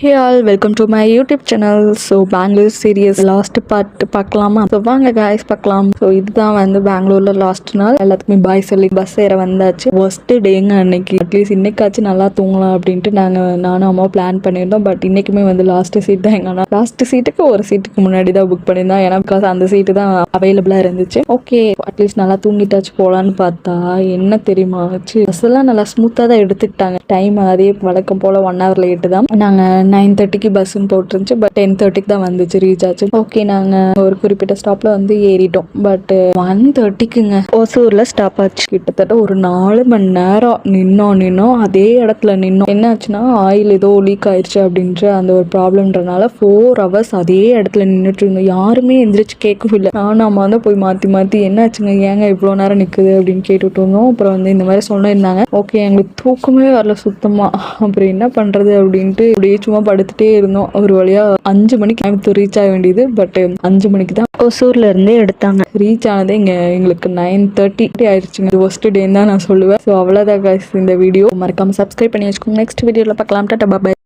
Hey all, welcome to my YouTube channel. So Bangalore series last part பார்க்கலாமா? So வாங்க guys பார்க்கலாம். So இதுதான் வந்து பெங்களூரில் லாஸ்ட் நாள். எல்லாத்துக்குமே பாய் சொல்லி பஸ் ஏற வந்தாச்சு. ஃபர்ஸ்ட் டேங்க அன்னைக்கு. அட்லீஸ்ட் இன்னைக்காச்சும் நல்லா தூங்கலாம் அப்படின்ட்டு நானும் அம்மா பிளான் பண்ணியிருந்தோம். பட் இன்னைக்குமே வந்து லாஸ்ட் சீட் தான் எங்கன்னா லாஸ்ட் சீட்டுக்கு ஒரு சீட்டுக்கு முன்னாடி தான் புக் பண்ணியிருந்தோம். ஏன்னா பிகாஸ் அந்த சீட்டு தான் அவைலபிளாக இருந்துச்சு. ஓகே அட்லீஸ்ட் நல்லா தூங்கிட்டாச்சு போகலான்னு பார்த்தா என்ன தெரியுமா ஆச்சு, பஸ் எல்லாம் நல்லா ஸ்மூத்தாக தான் எடுத்துக்கிட்டாங்க. டைம் அதே வழக்கம் போல் 1 hour லேட்டு தான். நாங்கள் 9:30க்கு பஸ்ஸுன்னு போட்டுருந்துச்சு. பட் 10:30க்கு தான் வந்துச்சு ரீச் ஆச்சு. ஓகே நாங்கள் ஒரு குறிப்பிட்ட ஸ்டாப்ல வந்து ஏறிட்டோம். பட் 1:30க்குங்க ஒசூரில் ஸ்டாப் ஆச்சு. கிட்டத்தட்ட ஒரு 4 மணி நேரம் நின்னோம் அதே இடத்துல நின்னோம். என்ன ஆச்சுன்னா ஆயில் ஏதோ லீக் ஆயிடுச்சு அப்படின்ற அந்த ஒரு ப்ராப்ளம்ன்றனால 4 hours அதே இடத்துல நின்றுட்டு இருந்தோம். யாருமே எந்திரிச்சு கேட்கவும் இல்லை. நானும் அம்மா வந்து போய் மாற்றி என்ன ஆச்சுங்க ஏங்க இவ்வளோ நேரம் நிற்குது அப்படின்னு கேட்டுட்டு இருந்தோம். அப்புறம் வந்து இந்த மாதிரி சொன்னிருந்தாங்க. ஓகே எங்களுக்கு தூக்கமே வரல சுத்தமாக. அப்புறம் என்ன பண்ணுறது அப்படின்ட்டு அப்படியே சும்மா படுத்துட்டே இருந்தோம். ஒரு வழியா 5 மணிக்கு கோயம்புத்தூர் ரீச் ஆக வேண்டியது. பட் 5 மணிக்கு தான் ஒசூர்ல இருந்தே எடுத்தாங்க. ரீச் ஆனதே எங்களுக்கு 9:30 ஆயிடுச்சுங்க. ஃபர்ஸ்ட் டே தான் நான் சொல்லுவேன். ஸோ அவ்வளோதான் guys இந்த வீடியோ. மறக்காம சப்ஸ்கிரைப் பண்ணி வச்சுக்கோங்க. நெக்ஸ்ட் வீடியோவில் பார்க்கலாம். டாடா பாய்.